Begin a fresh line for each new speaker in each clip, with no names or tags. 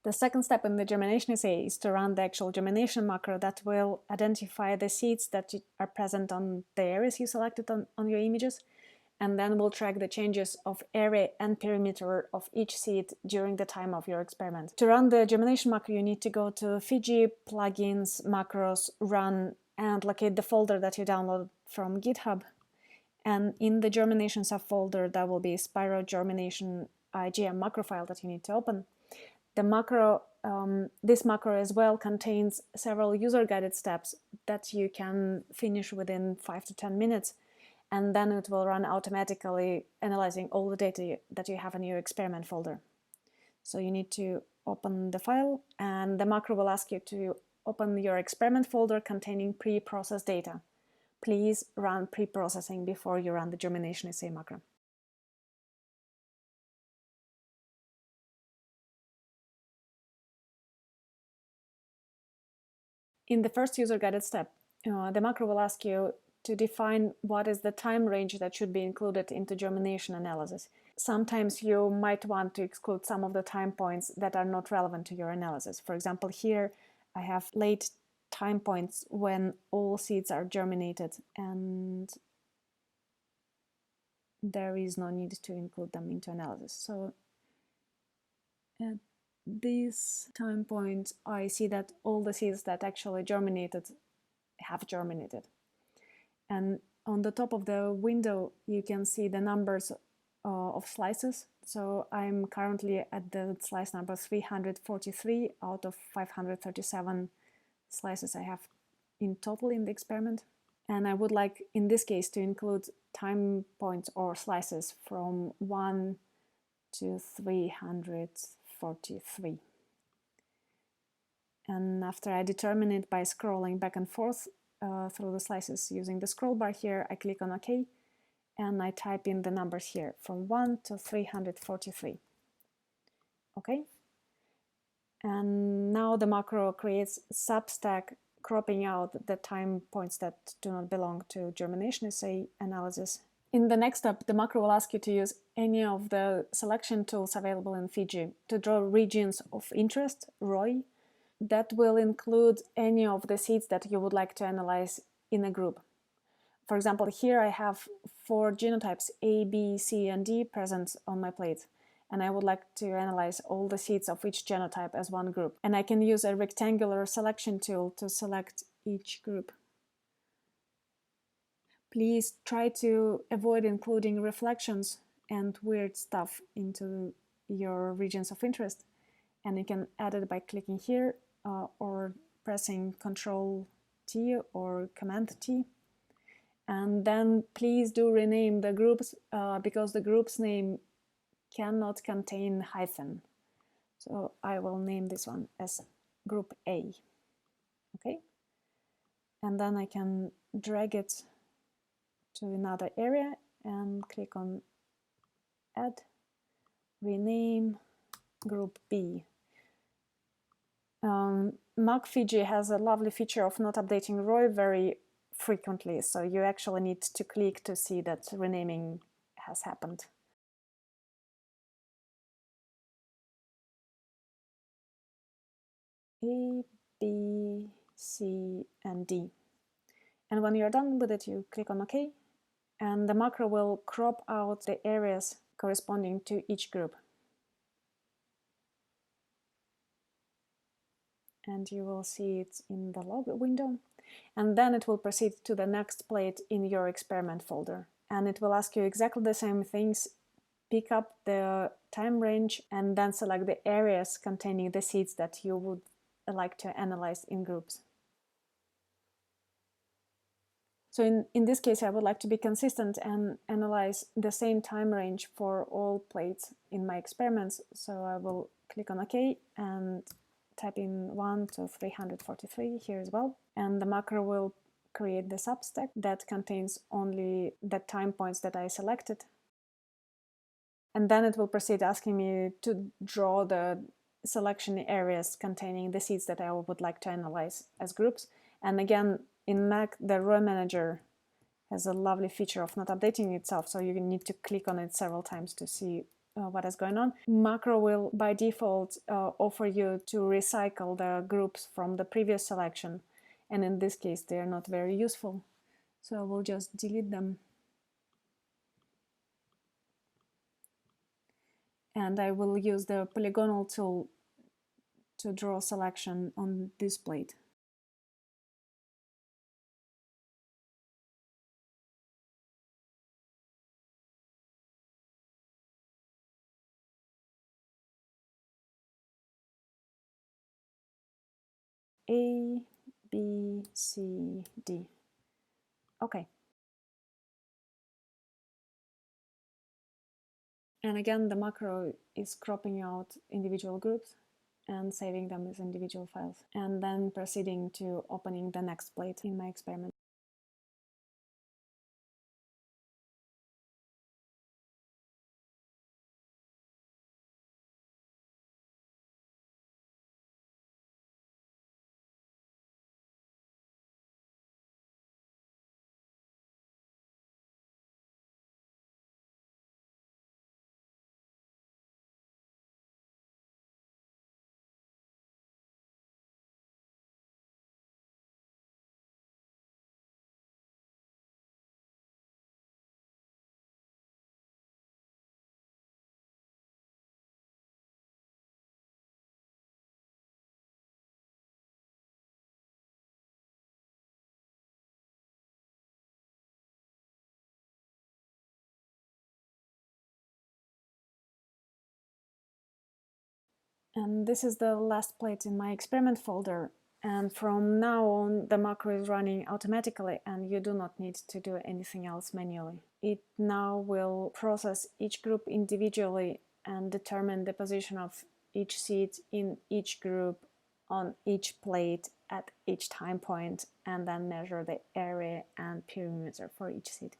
The second step in the germination assay is to run the actual germination macro that will identify the seeds that are present on the areas you selected on your images, and then we'll track the changes of area and perimeter of each seed during the time of your experiment. To run the germination macro, you need to go to Fiji, Plugins, Macros, Run, and locate the folder that you downloaded from GitHub. And in the germination subfolder, there will be SPIRO germination IGM macro file that you need to open. The macro, this macro as well contains several user-guided steps that you can finish within 5 to 10 minutes, and then it will run automatically, analyzing all the data that you have in your experiment folder. So you need to open the file, and the macro will ask you to open your experiment folder containing pre-processed data. Please run pre-processing before you run the germination assay macro. In the first user-guided step, the macro will ask you to define what is the time range that should be included into germination analysis. Sometimes you might want to exclude some of the time points that are not relevant to your analysis. For example, here I have late time points when all seeds are germinated, and there is no need to include them into analysis. So at this time point, I see that all the seeds that actually germinated have germinated. And on the top of the window, you can see the numbers of slices. So I'm currently at the slice number 343 out of 537 slices I have in total in the experiment. And I would like, in this case, to include time points or slices from 1 to 343. And after I determine it by scrolling back and forth through the slices using the scroll bar here, I click on OK, and I type in the numbers here from 1 to 343. Okay. And now the macro creates substack, cropping out the time points that do not belong to germination assay analysis. In the next step, the macro will ask you to use any of the selection tools available in Fiji to draw regions of interest, ROI, that will include any of the seeds that you would like to analyze in a group. For example, here I have 4 genotypes A, B, C, and D present on my plate, and I would like to analyze all the seeds of each genotype as one group. And I can use a rectangular selection tool to select each group. Please try to avoid including reflections and weird stuff into your regions of interest, and you can add it by clicking here or pressing Ctrl-T or Command-T. And then please do rename the groups because the group's name cannot contain hyphen. So I will name this one as Group A. Okay, and then I can drag it to another area and click on Add, rename Group B. Mac Fiji has a lovely feature of not updating ROI very frequently, so you actually need to click to see that renaming has happened. A, B, C, and D. And when you're done with it, you click on OK, and the macro will crop out the areas corresponding to each group. And you will see it in the log window. And then it will proceed to the next plate in your experiment folder. And it will ask you exactly the same things. Pick up the time range and then select the areas containing the seeds that you would like to analyze in groups. So in this case, I would like to be consistent and analyze the same time range for all plates in my experiments. So I will click on OK and type in 1 to 343 here as well. And the macro will create the substack that contains only the time points that I selected. And then it will proceed asking me to draw the selection areas containing the seeds that I would like to analyze as groups. And again, in Mac, the ROI Manager has a lovely feature of not updating itself, so you need to click on it several times to see what is going on. Macro will by default offer you to recycle the groups from the previous selection, and in this case they are not very useful, so we'll just delete them. And I will use the polygonal tool to draw a selection on this plate. A, B, C, D. Okay. And again, the macro is cropping out individual groups and saving them as individual files, and then proceeding to opening the next plate in my experiment. And this is the last plate in my experiment folder. And from now on, the macro is running automatically and you do not need to do anything else manually. It now will process each group individually and determine the position of each seed in each group on each plate at each time point, and then measure the area and perimeter for each seed.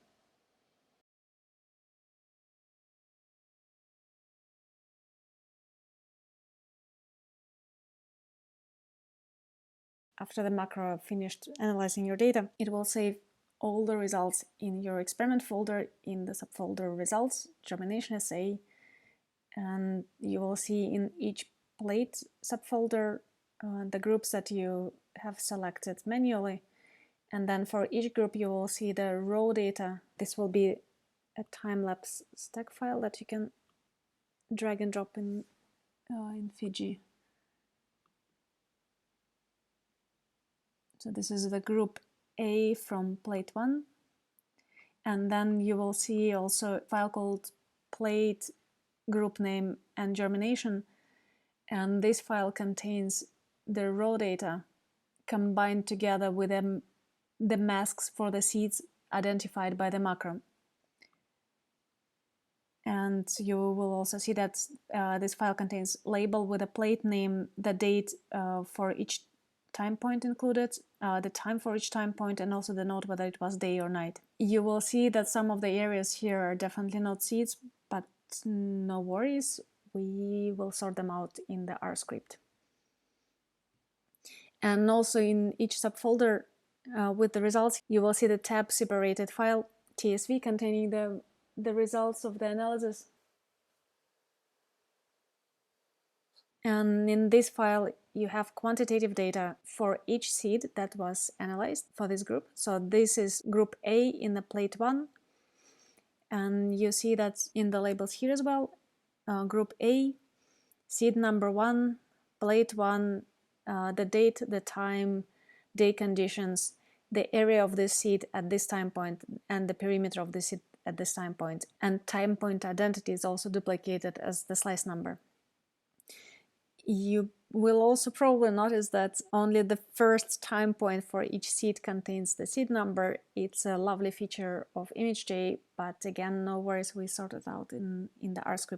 After the macro finished analyzing your data, it will save all the results in your experiment folder in the subfolder results, germination assay, and you will see in each plate subfolder the groups that you have selected manually, and then for each group you will see the raw data. This will be a time-lapse stack file that you can drag and drop in Fiji. So this is the group A from plate 1, and then you will see also a file called plate group name and germination, and this file contains the raw data combined together with the masks for the seeds identified by the macro. And you will also see that this file contains label with a plate name, the date for each time point included, the time for each time point, and also the note whether it was day or night. You will see that some of the areas here are definitely not seeds, but no worries, we will sort them out in the R script. And also in each subfolder with the results, you will see the tab separated file TSV containing the results of the analysis. And in this file, you have quantitative data for each seed that was analyzed for this group. So this is group A in the plate 1. And you see that in the labels here as well, group A, seed number 1, plate 1, the date, the time, day conditions, the area of this seed at this time point, and the perimeter of the seed at this time point. And time point identity is also duplicated as the slice number. You will also probably notice that only the first time point for each seed contains the seed number. It's a lovely feature of ImageJ, but again, no worries, we sort it out in the R script.